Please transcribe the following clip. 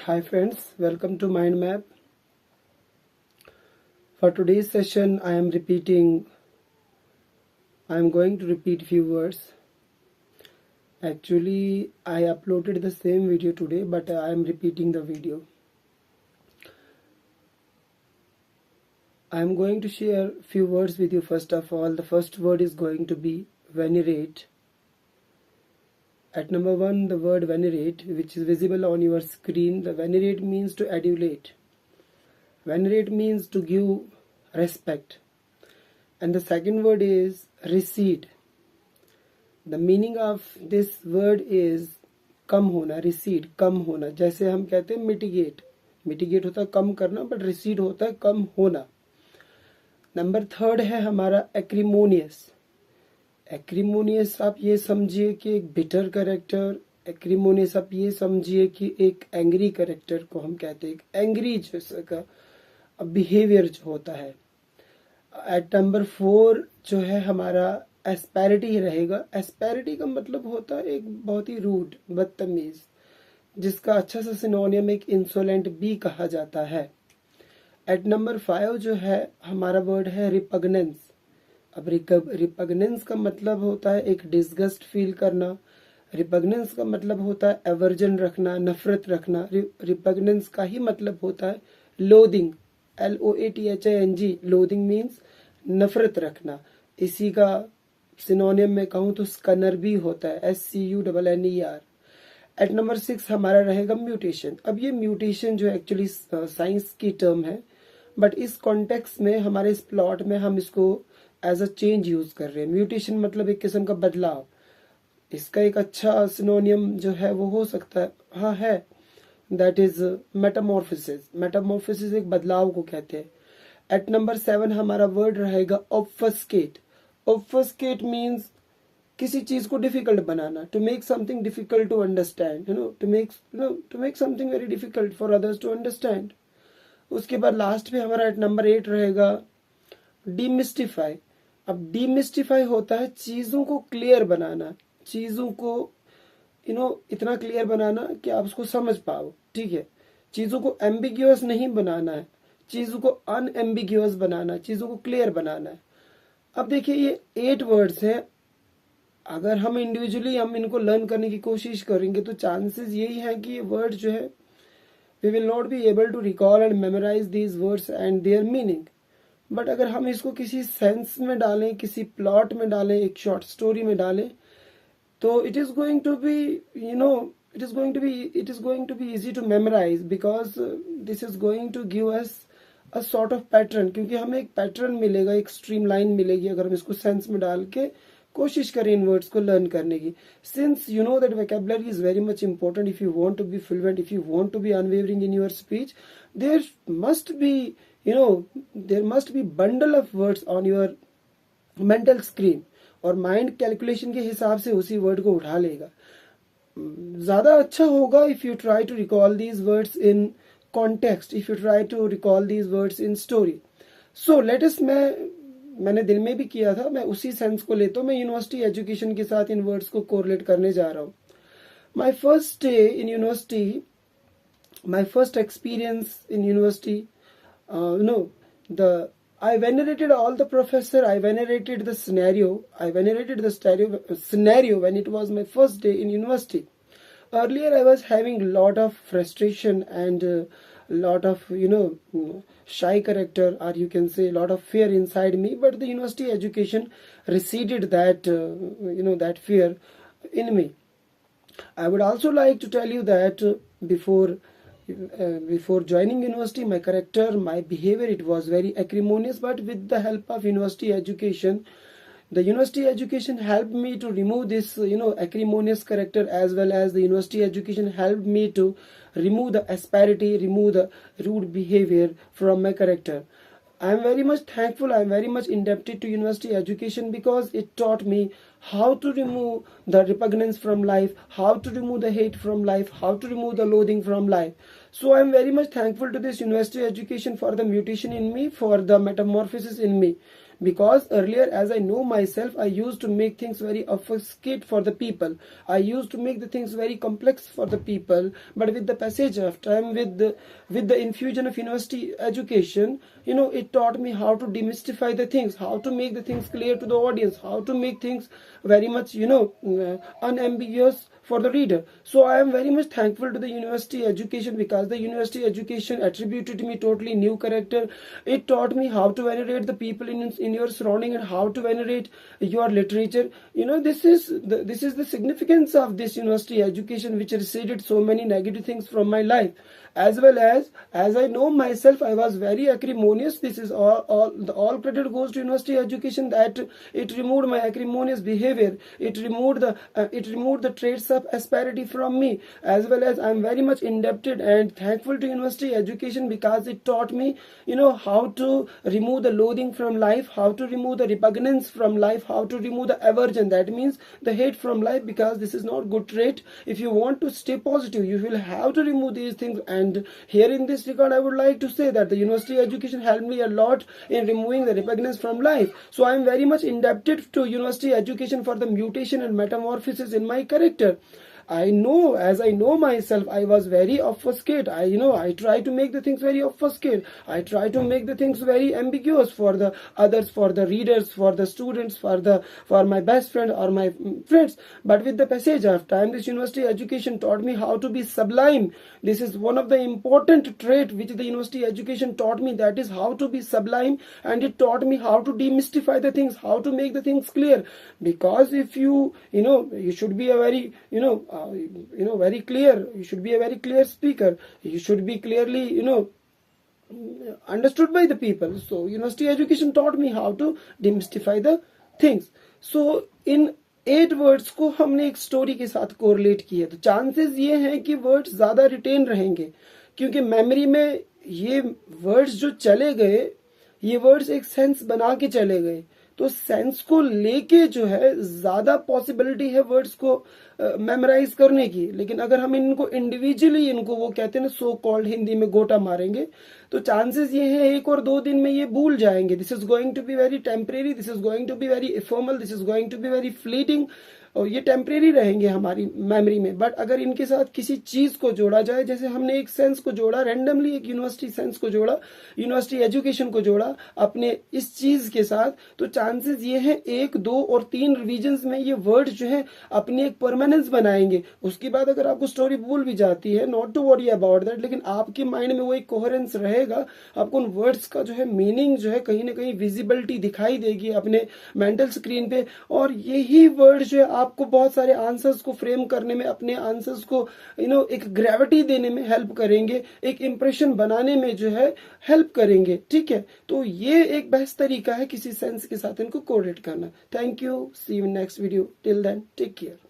Hi friends, welcome to Mind Map. For today's session, I am going to repeat few words. Actually, I uploaded the same video today, but I am repeating the video. I am going to share few words with you. First of all, the first word is going to be venerate. At number 1, the word venerate, which is visible on your screen. The venerate means to adulate. Venerate means to give respect. And the second word is recede. The meaning of this word is कम होना, recede, कम होना. जैसे हम कहते हैं mitigate. Mitigate होता है कम करना, but recede होता है कम होना. नंबर 3 है हमारा acrimonious. Acrimonious आप ये समझिए कि एक bitter character. Acrimonious आप ये समझिए कि एक angry character को हम कहते हैं. एक angry जैसा का बिहेवियर जो होता है. एट नंबर 4 जो है हमारा एस्पेरिटी रहेगा. एस्पेरिटी का मतलब होता है एक बहुत ही रूड, बदतमीज, जिसका अच्छा सा सिनोनियम एक इंसोलेंट भी कहा जाता है. एट नंबर 5 जो है हमारा वर्ड है रिपग्नेंस. अब रिपग्नेंस का मतलब होता है एक डिस्गस्ट फील करना. रिपग्नेंस का मतलब होता है एवर्जन रखना, नफरत रखना. रिपग्नेंस का ही मतलब होता है लोदिंग. LOATHING. लोदिंग मीन्स नफरत रखना. इसी का सिनोनियम में कहूं तो स्कनर भी होता है, SCUNNER. एट नंबर 6 हमारा रहेगा म्यूटेशन. अब ये म्यूटेशन जो एक्चुअली साइंस की टर्म है, बट इस कॉन्टेक्स्ट में हमारे इस प्लॉट में हम इसको एज अ चेंज यूज कर रहे हैं. म्यूटेशन मतलब एक किस्म का बदलाव. इसका एक अच्छा सिनोनियम जो है वो हो सकता है, हाँ है, दैट इज मेटामॉर्फोसिस. मेटामॉर्फोसिस एक बदलाव को कहते हैं. एट नंबर 7 हमारा वर्ड रहेगा ऑब्फस्केट. ऑब्फस्केट मीन्स किसी चीज को डिफिकल्ट बनाना. To make something difficult to understand, to make something very difficult for others to understand. उसके बाद लास्ट में हमारा एट नंबर 8 रहेगा डीमिस्टिफाई. अब डीमिस्टिफाई होता है चीजों को क्लियर बनाना, चीजों को इतना क्लियर बनाना कि आप उसको समझ पाओ. ठीक है, चीजों को एम्बिग्यूअस नहीं बनाना है, चीजों को अनएम्बिग्यूअस बनाना, चीजों को क्लियर बनाना है. अब देखिए ये 8 वर्ड्स हैं. अगर हम इंडिविजुअली हम इनको लर्न करने की कोशिश करेंगे तो चांसेस यही है कि ये वर्ड जो है we will not be able to recall and memorize these words and their meaning. But अगर हम इसको किसी सेंस में डालें, किसी प्लॉट में डालें, एक शॉर्ट स्टोरी में डालें, तो it is going to be easy to memorize, because this is going to give us a sort of pattern. क्योंकि हमें एक पैटर्न मिलेगा, एक स्ट्रीमलाइन मिलेगी अगर हम इसको सेंस में डाल के कोशिश करें इन वर्ड्स को लर्न करने की. Since you know that vocabulary is very much important if you want to be fluent, if you want to be unwavering in your speech. there must be bundle of words on your mental screen, और mind calculation के हिसाब से उसी word को उठा लेगा. ज्यादा अच्छा होगा if you try to recall these words in context, if you try to recall these words in story. So latest मैंने दिल में भी किया था, मैं उसी सेंस को लेता हूँ. मैं यूनिवर्सिटी एजुकेशन के साथ इन वर्ड्स को कोरिलेट करने जा रहा हूँ. My first day in university, my first experience in university, I venerated all the professor. I venerated the scenario. I venerated the scenario when it was my first day in university. Earlier, I was having a lot of frustration and a lot of shy character, or you can say a lot of fear inside me. But the university education receded that that fear in me. I would also like to tell you that before joining university, my character, my behavior, it was very acrimonious. But with the help of university education, the university education helped me to remove this acrimonious character, as well as the university education helped me to remove the asperity, remove the rude behavior from my character. I am very much thankful, I am very much indebted to university education, because it taught me how to remove the repugnance from life, how to remove the hate from life, how to remove the loathing from life. So I am very much thankful to this university education for the mutation in me, for the metamorphosis in me. because earlier, as I know myself, I used to make things very obfuscate for the people. I used to make the things very complex for the people. But with the passage of time, with the infusion of university education, it taught me how to demystify the things, how to make the things clear to the audience, how to make things very much unambiguous for the reader. So I am very much thankful to the university education, because the university education attributed me totally new character. It taught me how to venerate the people in your surrounding, and how to venerate your literature. This is the significance of this university education, which receded so many negative things from my life. As well as I know myself, I was very acrimonious. This is all credit goes to university education, that it removed my acrimonious behavior. It removed the traits of asperity from me. As well as I am very much indebted and thankful to university education, because it taught me how to remove the loathing from life, how to remove the repugnance from life, how to remove the aversion, that means the hate from life, because this is not good trait. If you want to stay positive, you will have to remove these things. And here in this regard, I would like to say that the university education helped me a lot in removing the repugnance from life. So I am very much indebted to university education for the mutation and metamorphosis in my character. As I know myself, I was very obfuscate. I try to make the things very obfuscate. I try to make the things very ambiguous for the others, for the readers, for the students, for my best friend or my friends. But with the passage of time, this university education taught me how to be sublime. This is one of the important trait which the university education taught me, that is how to be sublime. And it taught me how to demystify the things, how to make the things clear. Because if you should be a very very clear. You should be a very clear speaker. You should be clearly understood by the people. So university education taught me how to demystify the things. So in 8 words को हमने एक story के साथ correlate किया, तो chances ये हैं कि वर्ड्स ज्यादा रिटेन रहेंगे, क्योंकि मेमोरी में ये वर्ड्स जो चले गए, ये वर्ड्स एक सेंस बना के चले गए। तो सेंस को लेके जो है ज्यादा पॉसिबिलिटी है वर्ड्स को मेमोराइज करने की। लेकिन अगर हम इनको इंडिविजुअली वो कहते हैं ना, सो कॉल्ड हिंदी में गोटा मारेंगे, तो चांसेस ये है 1 और 2 दिन में ये भूल जाएंगे। This is going to be very temporary, this is going to be very informal, this is going to be very fleeting, और ये टेम्परेरी रहेंगे हमारी मेमोरी में। बट अगर इनके साथ किसी चीज को जोड़ा जाए, जैसे हमने एक सेंस को जोड़ा रैंडमली, एक यूनिवर्सिटी सेंस को जोड़ा, यूनिवर्सिटी एजुकेशन को जोड़ा अपने इस चीज के साथ, तो चांसेस ये है 1, 2 और 3 रिवीजन्स में ये वर्ड जो है अपनी एक परमानेंस बनाएंगे। उसके बाद अगर आपको स्टोरी भूल भी जाती है, not to worry about that, लेकिन आपके माइंड में वो एक कोहेरेंस रहेगा। आपको उन वर्ड्स का जो है मीनिंग जो है कहीं ना कहीं विजिबिलिटी दिखाई देगी अपने मेंटल स्क्रीन पे, और यही वर्ड जो है आपको बहुत सारे आंसर्स को फ्रेम करने में, अपने आंसर्स को एक ग्रेविटी देने में हेल्प करेंगे, एक इंप्रेशन बनाने में जो है हेल्प करेंगे। ठीक है, तो ये एक बेस्ट तरीका है किसी सेंस के साथ इनको कोरिलेट करना। Thank you, see you in next video, till then take care.